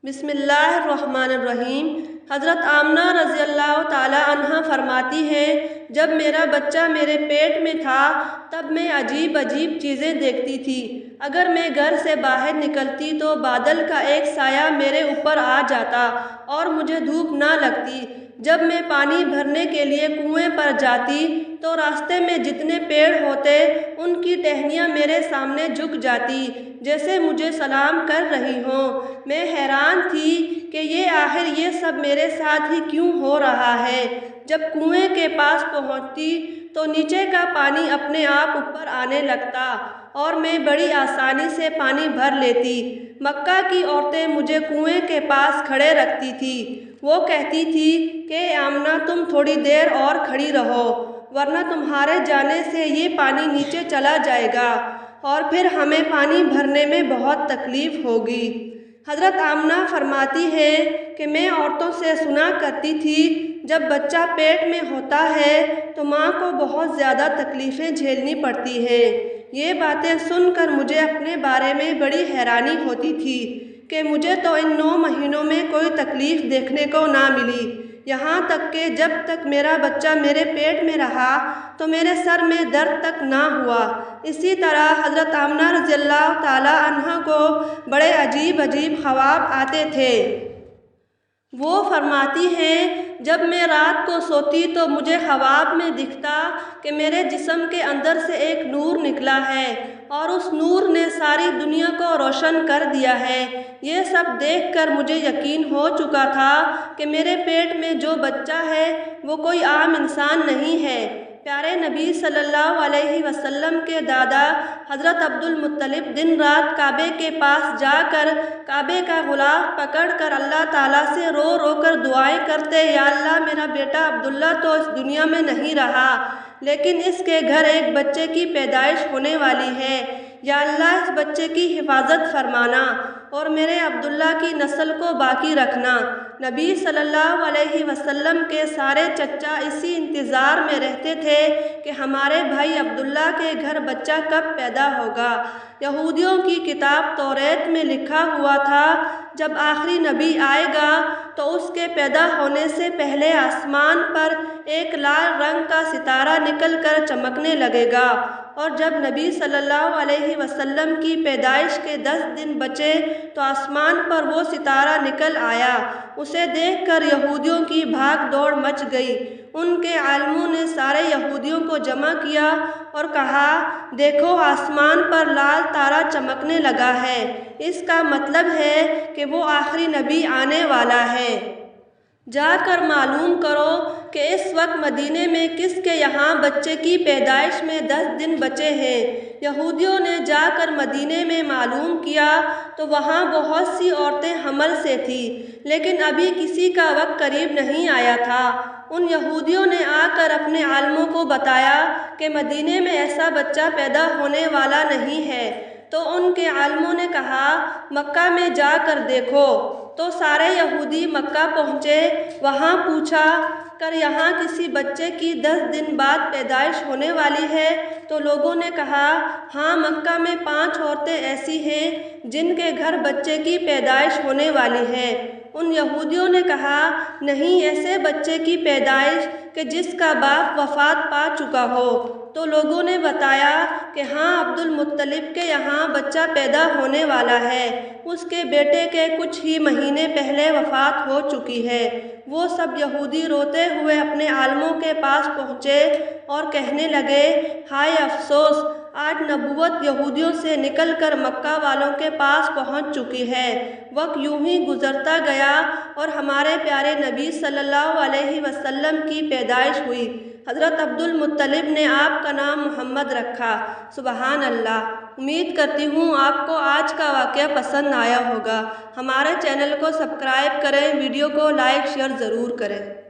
बिस्मिल्लाहिर्रहमानिर्रहीम। हज़रत आमना रज़ी अल्लाह ताला अन्हा फरमाती हैं, जब मेरा बच्चा मेरे पेट में था तब मैं अजीब अजीब चीज़ें देखती थी। अगर मैं घर से बाहर निकलती तो बादल का एक साया मेरे ऊपर आ जाता और मुझे धूप ना लगती। जब मैं पानी भरने के लिए कुएं पर जाती तो रास्ते में जितने पेड़ होते उनकी टहनियाँ मेरे सामने झुक जाती, जैसे मुझे सलाम कर रही हों। मैं हैरान थी कि ये सब मेरे साथ ही क्यों हो रहा है। जब कुएं के पास पहुंचती तो नीचे का पानी अपने आप ऊपर आने लगता और मैं बड़ी आसानी से पानी भर लेती। मक्का की औरतें मुझे कुएं के पास खड़े रखती थी। वो कहती थी कि आमना तुम थोड़ी देर और खड़ी रहो, वरना तुम्हारे जाने से ये पानी नीचे चला जाएगा और फिर हमें पानी भरने में बहुत तकलीफ़ होगी। हज़रत आमना फरमाती है कि मैं औरतों से सुना करती थी, जब बच्चा पेट में होता है तो माँ को बहुत ज़्यादा तकलीफ़ें झेलनी पड़ती हैं। ये बातें सुनकर मुझे अपने बारे में बड़ी हैरानी होती थी कि मुझे तो इन 9 महीनों में कोई तकलीफ़ देखने को ना मिली। यहाँ तक कि जब तक मेरा बच्चा मेरे पेट में रहा तो मेरे सर में दर्द तक ना हुआ। इसी तरह हज़रत आमना रज़ी अल्लाह ताला अन्हा को बड़े अजीब अजीब ख्वाब आते थे। वो फरमाती हैं, जब मैं रात को सोती तो मुझे ख्वाब में दिखता कि मेरे जिस्म के अंदर से एक नूर निकला है और उस नूर ने सारी दुनिया को रोशन कर दिया है। ये सब देखकर मुझे यकीन हो चुका था कि मेरे पेट में जो बच्चा है वो कोई आम इंसान नहीं है। प्यारे नबी सल्लल्लाहु अलैहि वसल्लम के दादा हज़रत अब्दुल मुत्तलिब दिन रात काबे के पास जाकर काबे का गुलाफ पकड़कर अल्लाह ताला से रो रो कर दुआएं करते, या अल्लाह मेरा बेटा अब्दुल्ला तो इस दुनिया में नहीं रहा, लेकिन इसके घर एक बच्चे की पैदाइश होने वाली है। या अल्लाह इस बच्चे की हिफाजत फरमाना और मेरे अब्दुल्ला की नस्ल को बाकी रखना। नबी सल्लल्लाहु अलैहि वसल्लम के सारे चच्चा इसी इंतज़ार में रहते थे कि हमारे भाई अब्दुल्ला के घर बच्चा कब पैदा होगा। यहूदियों की किताब तौरेत में लिखा हुआ था, जब आखिरी नबी आएगा तो उसके पैदा होने से पहले आसमान पर एक लाल रंग का सितारा निकल कर चमकने लगेगा। और जब नबी सल्लल्लाहु अलैहि वसल्लम की पैदाइश के 10 दिन बचे तो आसमान पर वो सितारा निकल आया। उसे देखकर यहूदियों की भाग दौड़ मच गई। उनके आलिमों ने सारे यहूदियों को जमा किया और कहा, देखो आसमान पर लाल तारा चमकने लगा है, इसका मतलब है कि वो आखिरी नबी आने वाला है। जाकर मालूम करो कि इस वक्त मदीने में किसके यहाँ बच्चे की पैदाइश में 10 दिन बचे हैं। यहूदियों ने जाकर मदीने में मालूम किया तो वहाँ बहुत सी औरतें हमल से थीं, लेकिन अभी किसी का वक्त करीब नहीं आया था। उन यहूदियों ने आकर अपने आलिमों को बताया कि मदीने में ऐसा बच्चा पैदा होने वाला नहीं है। तो उनके आलिमों ने कहा, मक्का में जाकर देखो। तो सारे यहूदी मक्का पहुँचे। वहाँ पूछा कर यहाँ किसी बच्चे की 10 दिन बाद पैदाइश होने वाली है। तो लोगों ने कहा, हाँ मक्का में 5 औरतें ऐसी हैं जिनके घर बच्चे की पैदाइश होने वाली है। उन यहूदियों ने कहा, नहीं ऐसे बच्चे की पैदाइश कि जिसका बाप वफ़ात पा चुका हो। तो लोगों ने बताया कि हाँ अब्दुल मुत्तलिब के यहाँ बच्चा पैदा होने वाला है, उसके बेटे के कुछ ही महीने पहले वफ़ात हो चुकी है। वो सब यहूदी रोते हुए अपने आलिमों के पास पहुँचे और कहने लगे, हाय अफसोस, आज नबूवत यहूदियों से निकलकर मक्का वालों के पास पहुँच चुकी है। वक्त यूं ही गुज़रता गया और हमारे प्यारे नबी सल्लल्लाहु अलैहि वसल्लम की पैदाइश हुई। हज़रत अब्दुल मुत्तलिब ने आपका नाम मोहम्मद रखा। सुबहान अल्लाह। उम्मीद करती हूँ आपको आज का वाक़या पसंद आया होगा। हमारे चैनल को सब्सक्राइब करें, वीडियो को लाइक शेयर ज़रूर करें।